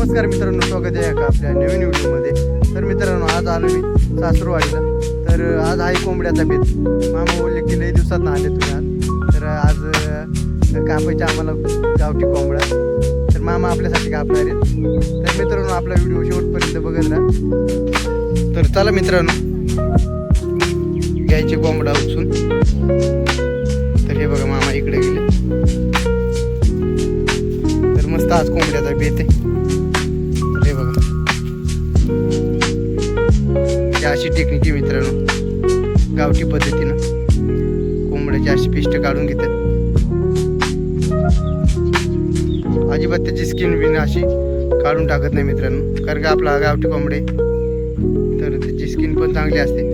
नमस्कार मित्रांनो, स्वागत आहे का आपल्या नवीन व्हिडिओमध्ये. तर मित्रांनो, आज आलो मी सासरवाडीला. तर आज आहे कोंबड्याचा बेत. मामा बोलले की लई दिवसात आले तुम्ही आज, तर आज कापायचे आम्हाला गावठी कोंबडा. तर मामा आपल्यासाठी कापणार आहेत. तर मित्रांनो, आपला व्हिडिओ शेवटपर्यंत बघत राहा. तर चला मित्रांनो, घ्यायचे कोंबडा उचून. तर हे बघा, मामा इकडे गेले. तर मस्त आज कोंबड्याचा बेत आहे. हे बघा, अशी टेक्निक आहे मित्रांनो, गावठी पद्धतीनं कोंबड्याची अशी पिष्ट काढून घेतात. अजिबात त्याची स्किन बिन अशी काढून टाकत नाही मित्रांनो, कारण का आपला गावठी कोंबडे तर त्याची स्किन पण चांगली असते.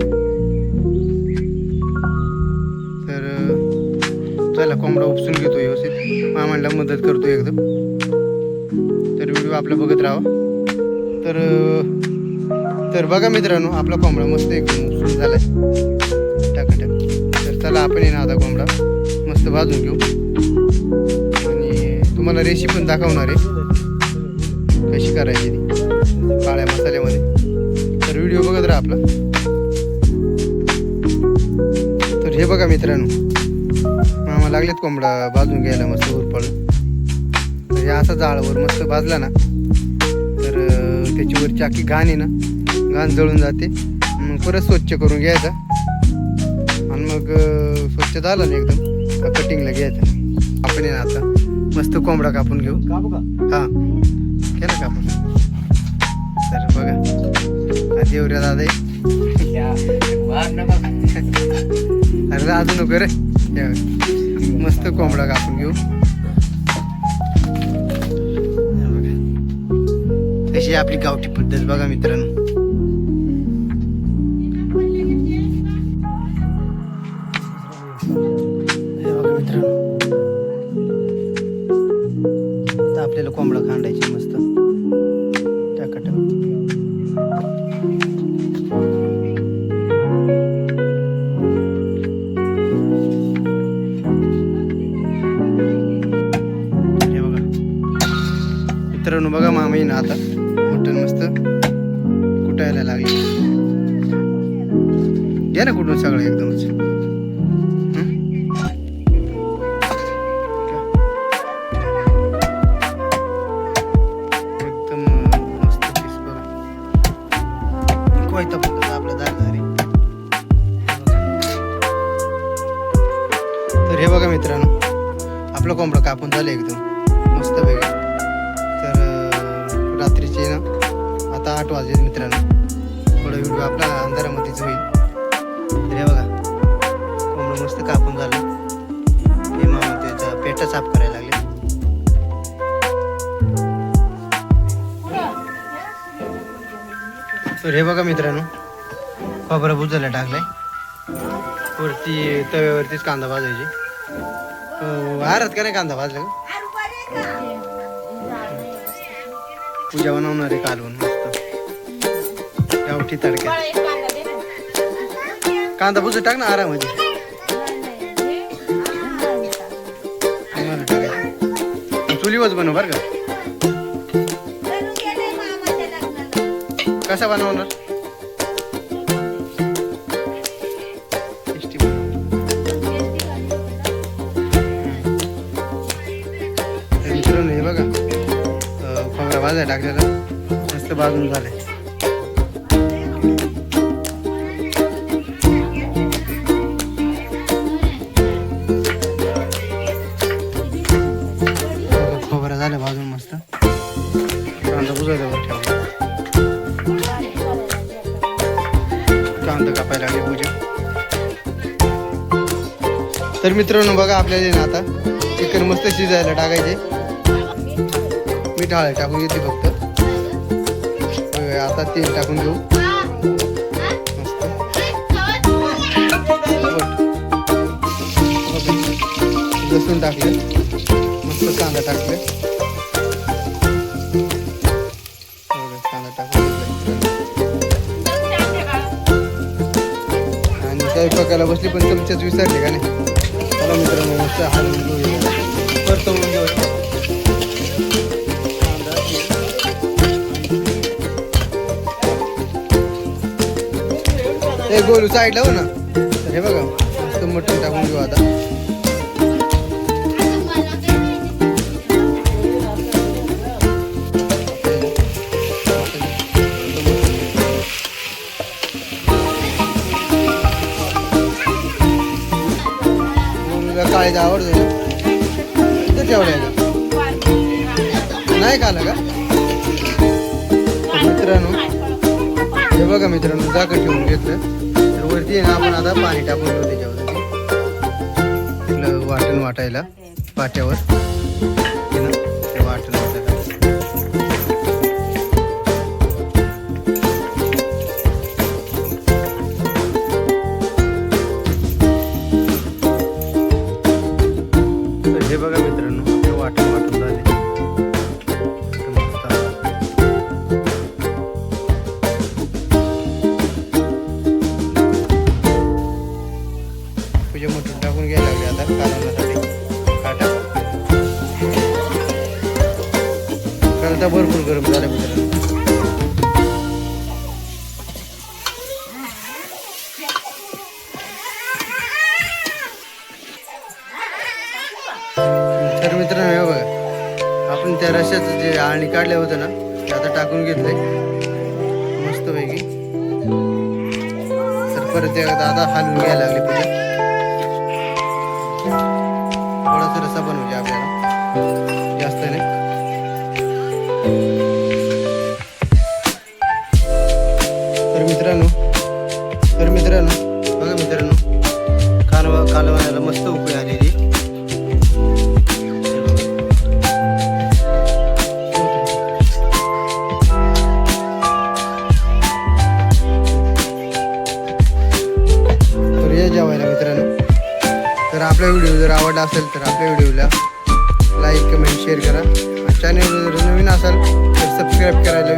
तर चला, कोंबडा उपसून घेतो व्यवस्थित, मामांना मदत करतो एकदम. तर व्हिडिओ आपला बघत राहा. तर बघा मित्रांनो, आपला कोंबडा मस्त एकदम उपसून झालाय टाकाटाक. तर चला, आपण आहे ना आता कोंबडा मस्त भाजून घेऊ आणि तुम्हाला रेसिपी पण दाखवणार आहे कशी करायची ती काळ्या मसाल्यामध्ये. तर व्हिडिओ बघत राहा आपला. तर हे बघा मित्रांनो, मामा लागलेत कोंबडा भाजून घ्यायला मस्त उरपाळून. तर हे असा जाळावर मस्त भाजला ना, तर त्याची वरची आखी घाण आहे ना, घाण जळून जाते. मग परत स्वच्छ करून घ्यायचा आणि मग स्वच्छ झाला ना एकदम, कटिंगला घ्यायचं. आपण आहे ना आता मस्त कोंबडा कापून घेऊ. हां, केलं कापून. तर बघा, देवऱ्या दादा अरे अजून नको रे. मस्त कोंबडा कापून घेऊ. तशी आपली गावठी पद्धत बघा मित्रांनो. बघा मित्रांनो, आता आपल्याला कोंबडा खांडायची मस्त टाकाटाक. मित्रांनो बघा, मामा येईन आता मटण मस्त कुटायला लागले. घ्या ना कुठून सगळं एकदमच. एकदम मस्त पीस बघा, कोयता फक्त आपला दारदारी. तर हे बघा मित्रांनो, आपला कोंबडा कापून झालं एकदम मस्त वेगळं. रात्रीचे ना आता 8 वाजले मित्रांनो. थोडा व्हिडिओ आपला अंधारामध्येच होईल. तर हे बघा, कोंबडं मस्त कापून झालं. हे मामा त्याचा पेटा साफ करायला लागले. तर हे बघा मित्रांनो, खोबरा भुजायला टाकलाय. वरती तव्यावरतीच कांदा भाजायचे. आरात का नाही कांदा भाजला का? पूजा बनवणार आहे कालवण मस्त गावठी तडक्या. कांदा भुज टाक ना आरामध्ये. चुलीवरच बनव बरं का. कसा बनवणार? मित्रांनो हे बघा, खोबरा भाजायला टाकलेला मस्त भाजून झालंय. खोबरा झालं भाजून मस्त. कांदा भुजायला वर ठेवला. कांदा कापायला लागले पूजा. तर मित्रांनो बघा, आपल्याला ना आता चिकन मस्त शिजायला टाकायचे. मीठ हळद टाकून येते फक्त. आता तेल टाकून घेऊ मस्त. लसूण टाकले, मस्त कांदा टाकले. कांदा टाकून आणि स्वयंपाकाला बसली पण चमच्याच विसरले का नाही. चला मित्रांनो, मस्त हलवून घेऊ, परतवून घेऊ. ते गोलू साईडला हो ना. तर हे बघा मस्त मटण टाकून घेऊ आता. काळीच आवडतो ना ठेवलाय नाही खाला का मित्रांनो. हे बघा मित्रांनो झाकण ठेवून घेतलं तर वरती आहे ना आपण आता पाणी टाकून घेऊ त्याच्यावर आपलं वाटण वाटायला पाट्यावर हे ना ते वाटण वाटायला. हे बघा मित्रांनो आपलं वाटण वाटून झाले. तुझे मटण टाकून घ्यायला लागले आता कालवण्यासाठी काटा कालता भरपूर गरम झाला मित्रांनो. तर मित्रांनो हे बघा आपण त्या रश्याचं जे आळणी काढलं होतं ना ते आता टाकून घेतलंय मस्तपैकी. तर परत एकदा आता हलवून घ्यायला लागले पुढे थोडासा रस्सा बनवूया आपल्याला जास्त नाही. तर मित्रांनो बघा मित्रांनो कालवण्याला मस्त उकळी आलेली. जेवायला मित्रांनो. तर आपला व्हिडिओ जर आवडला असेल तर आपल्या व्हिडिओला लाईक कमेंट शेअर करा. चॅनल जर नवीन असाल तर सबस्क्राईब करायला